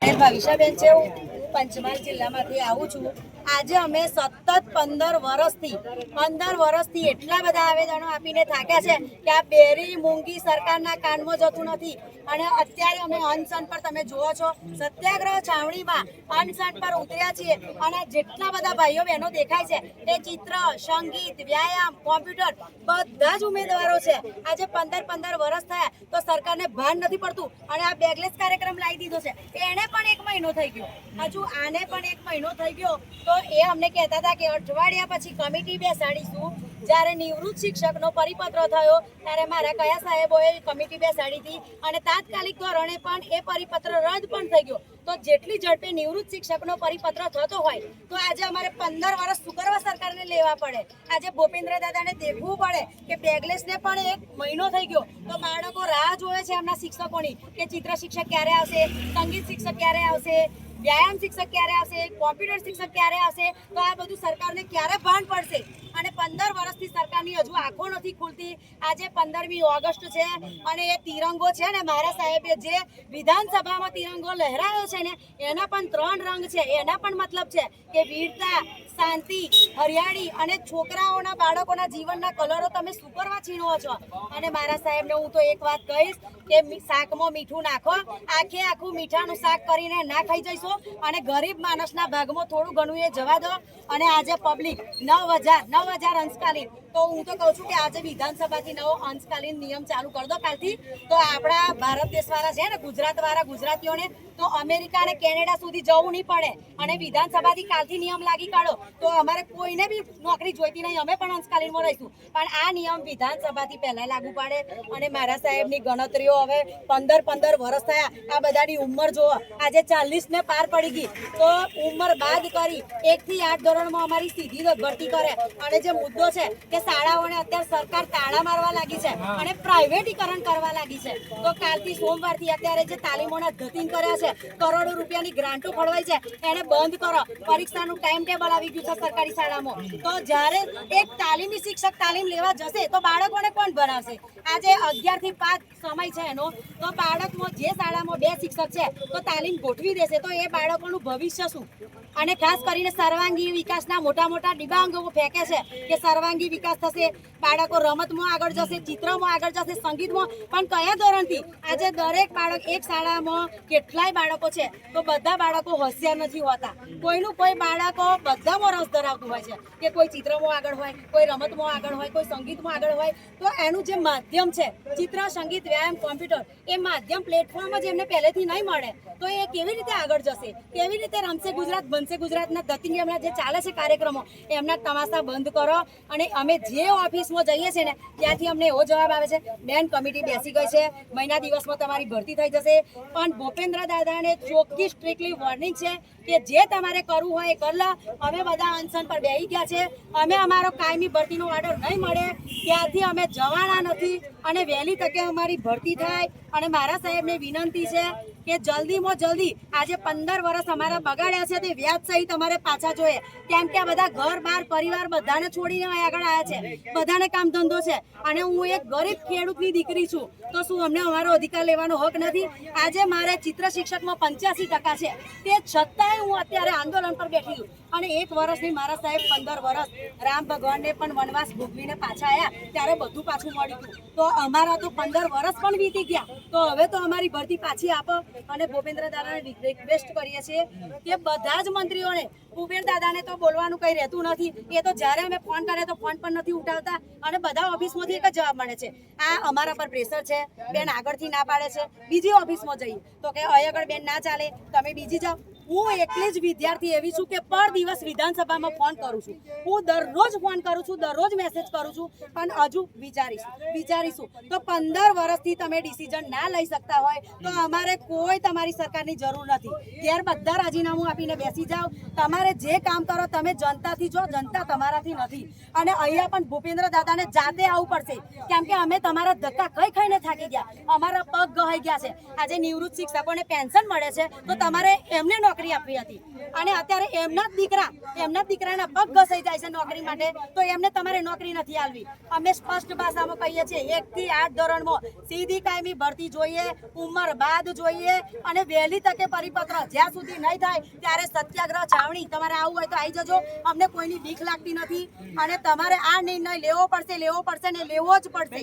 ભવિષ્યબેન છે, હું પંચમહાલ જિલ્લામાંથી આવું છું. આજે અમે સતત 15 વર્ષથી એટલા બધા આવેદનો આપીને થાક્યા છે કે આ બેરી મૂંગી સરકારના કાનમાં જતું નથી. અને અત્યારે અમે અનશન પર તમે જુઓ છો, સત્યાગ્રહ છાવણીમાં અનશન પર ઉતર્યા છીએ. અને જેટલા બધા ભાઈઓ બહેનો દેખાય છે એ ચિત્ર, સંગીત, વ્યાયામ, કોમ્પ્યુટર બધા જ ઉમેદવારો છે. આજે 15 વર્ષ થયા તો સરકારને ભાન નથી પડતું અને આ બેગલેસ કાર્યક્રમ લાવી દીધો છે. એને પણ 1 મહિનો થઈ ગયો, હજુ આને પણ 1 મહિનો થઈ ગયો. તો એ અમને કહેતા હતા કે અઠવાડિયા પછી કમિટી બેસાડીશું. જ્યારે નિવૃત્ત શિક્ષકનો પરિપત્ર થયો ત્યારે મારા કયા સાહેબોએ કમિટી બેસાડી હતી અને તાત્કાલિક ધોરણે પણ એ પરિપત્ર રદ પણ થઈ ગયો. તો જેટલી ઝડપે નિવૃત્ત શિક્ષકનો પરિપત્ર થતો હોય તો આજે અમારે 15 વર્ષ શું કરવા સરકારને લેવા પડે? આજે ભૂપેન્દ્ર દાદાને દેખવું પડે કે બેગલેસને પણ 1 મહિનો થઈ ગયો તો બાળકો રાહ જોવે છે એમના શિક્ષકોની કે ચિત્ર શિક્ષક ક્યારે આવશે, સંગીત શિક્ષક ક્યારે આવશે, વ્યાયામ શિક્ષક ક્યારે આવશે, કોમ્પ્યુટર શિક્ષક ક્યારે આવશે. તો આ બધું સરકારને ક્યારે ભાન પડશે? અને 15 વર્ષથી સરકારની હજુ આંખો નથી ખુલતી. આજે 15મી ઓગસ્ટ છે અને એ તિરંગો છે ને, મારા સાહેબે જે વિધાનસભામાં તિરંગો લહેરાયો છે ને એના પણ 3 રંગ છે. એના પણ મતલબ છે કે વીરતા, શાંતિ, હરિયાળી અને છોકરાઓના બાળકોના જીવનના કલરો તમે શું કરવા છીનવો છો? અને મારા સાહેબને હું તો એક વાત કહીશ કે શાકમાં મીઠું નાખો, આખું મીઠાનું શાક કરીને ના ખાઈ જઈશું અને ગરીબ માણસના ભાગમાં થોડું ઘણું એ જવા દો. અને આજે પબ્લિક 9,000 અંશકાલીન, તો હું તો કહું છું કે આજે વિધાનસભાથી નવો અંશકાલીન નિયમ ચાલુ કરી દો કાલથી. તો આપણા ભારત દેશવાળા છે ને, ગુજરાતવાળા ગુજરાતીઓને તો અમેરિકા અને કેનેડા સુધી જવું નહીં પડે. અને વિધાનસભાથી કાલથી નિયમ લાગી કાઢો તો અમારે કોઈને બી નોકરી જોઈતી નહીં, અમે પણ અંશકાલીનમાં રહીશું. પણ આ નિયમ વિધાનસભાથી પહેલા લાગુ પાડે. અને મારા સાહેબની ગણતરીઓ હવે 15 વર્ષ થયા. આ બધાની ઉંમર જુઓ, આજે 40 ને પાર પડી ગઈ. તો ઉંમર બાદ કરી 1 થી 8 ધોરણમાં અમારી સીધી ભરતી કરે. અને જે મુદ્દો છે કે શાળાઓને અત્યારે સરકાર તાળા મારવા લાગી છે અને પ્રાઇવેટીકરણ કરવા લાગી છે. તો કાલથી સોમવારથી અત્યારે જે તાલીમોના ધતિંગ કર્યા છે, કરોડો રૂપિયાની ગ્રાન્ટો ફળવાઈ છે, એને બંધ કરો. પરીક્ષાનું ટાઈમ ટેબલ આવી ગયું છે સરકારી શાળામાં. તો જ્યારે એક તાલીમી શિક્ષક તાલીમ લેવા જશે તો બાળકોને કોણ ભણાવશે? આજે 11 થી 5 સમય છે એનો, તો બાળકમાં જે શાળામાં 2 શિક્ષક છે તો તાલીમ ગોઠવી દેશે તો એ બાળકોનું ભવિષ્ય શું? અને ખાસ કરીને સર્વાંગી વિકાસના મોટા ડિબાંગો ફેંકે છે કે સર્વાંગી વિકાસ થશે, બાળકો રમતમાં આગળ જશે, ચિત્રમાં આગળ જશે, સંગીતમાં. પણ કયા ધોરણથી? આજે દરેક બાળક એક શાળામાં કેટલાય બાળકો છે તો બધા બાળકો હોશિયાર નથી હોતા. કોઈ બાળકો બધામાં રસ ધરાવતું હોય છે કે કોઈ ચિત્રમાં આગળ હોય, કોઈ રમતમાં આગળ હોય, કોઈ સંગીતમાં આગળ હોય. તો એનું જે માધ્યમ છે, ચિત્ર, સંગીત, વ્યાયામ, કોમ્પ્યુટર, એ માધ્યમ પ્લેટફોર્મ જ એમને પહેલેથી નહીં મળે તો એ કેવી રીતે આગળ જશે? કેવી રીતે રમશે ગુજરાત, બનશે ગુજરાતના ધતિંગ એમના જે ચાલે છે કાર્યક્રમો, એમના તમાશા બંધ કરો. અને અમે જે ઓફિસમાં જઈએ છીએ ને ત્યાંથી અમને એવો જવાબ આવે છે, બેન કમિટી બેસી ગઈ છે, મહિના દિવસમાં તમારી ભરતી થઈ જશે. પણ ભૂપેન્દ્ર દાદાને ચોખ્ખી સ્ટ્રિક્ટલી વોર્નિંગ છે કે જે તમારે કરવું હોય એ કરી લો. અમે બધા અનશન પર બેસી ગયા છે. અમે અમારો કાયમી ભરતીનો ઓર્ડર નહીં મળે ત્યાંથી અમે જવાના નથી. અને વહેલી તકે અમારી ભરતી થાય. અને મારા સાહેબને વિનંતી છે કે જલ્દીમાં જલ્દી, આજે 15 વર્ષ અમારા બગાડ્યા છે તે વ્યાજ સહિત અમારે પાછા જોઈએ. કેમ કે આ બધા ઘર બાર પરિવાર બધાને છોડીને આગળ આવ્યા છે, બધાને કામ ધંધો છે. અને હું એક ગરીબ ખેડૂતની દીકરી છું તો શું અમને અમારો અધિકાર લેવાનો હક નથી? આજે મારે ચિત્ર શિક્ષકમાં 85% છે, તે છતાંય હું અત્યારે આંદોલન પર બેઠી છું. અને 1 વર્ષની મારા સાહેબ 15 વર્ષ રામ ભગવાનને પણ વનવાસ ભોગવીને પાછા આવ્યા ત્યારે બધું પાછું મળ્યું હતું. તો અમારા તો 15 વર્ષ પણ વીતી ગયા. તો હવે તો અમારી ભરતી પાછી આપો. અને ભૂપેન્દ્ર દાદાને રિક્વેસ્ટ કરીએ છીએ કે બધા જ મંત્રીઓને, ભૂપેન્દ્ર દાદાને તો બોલવાનું કંઈ રહેતું નથી. એ તો જ્યારે અમે ફોન કરે તો ફોન પણ નથી ઉઠાવતા અને બધા ઓફિસમાંથી એક જ જવાબ મળે છે, આ અમારા પર પ્રેશર છે, બેન આગળથી ના પાડે છે. બીજી ઓફિસમાં જઈએ તો કે અહીં આગળ બેન ના ચાલે, તમે બીજી જાઓ. હું એકલી જ વિદ્યાર્થી એવી છું કે પર દિવસ વિધાનસભામાં ફોન કરું છું. હું દરરોજ ફોન કરું છું, દરરોજ મેસેજ કરું છું. પણ હજુ વિચારીશું. તો 15 વર્ષથી તમે ડિસિઝન ના લઈ શકતા હોય તો અમારે કોઈ તમારી સરકારની જરૂર નથી. ઘેર બધા રાજીનામું આપીને બેસી જાઓ. તમારે જે કામ કરો તમે જનતાથી જો, જનતા તમારાથી નથી. અને અહીંયા પણ ભૂપેન્દ્ર દાદાને જાતે આવવું પડશે. કેમ કે અમે તમારા ધક્કા ખાઈને થાકી ગયા, અમારા પગ ગહાઈ ગયા છે. આજે નિવૃત્ત શિક્ષકોને પેન્શન મળે છે તો તમારે એમને નોકરી આપવી હતી અને અત્યારે એમના જ દીકરાના પગ ઘસાઈ જાય છે નોકરી માટે તો એમને તમારે નોકરી નથી આલવી. અમે સ્પષ્ટ ભાષામાં કહીએ છીએ 1 થી 8 ધોરણમાં સીધી કાયમી ભરતી જોઈએ, ઉંમર બાદ જોઈએ અને વહેલી તકે પરિપત્ર જ્યાં સુધી નહીં થાય ત્યારે સત્યાગ્રહ છાવણી તમારે આવવું હોય તો આવી જજો. અમને કોઈની બીક લાગતી નથી અને તમારે આ નિર્ણય લેવો પડશે ને લેવો જ પડશે.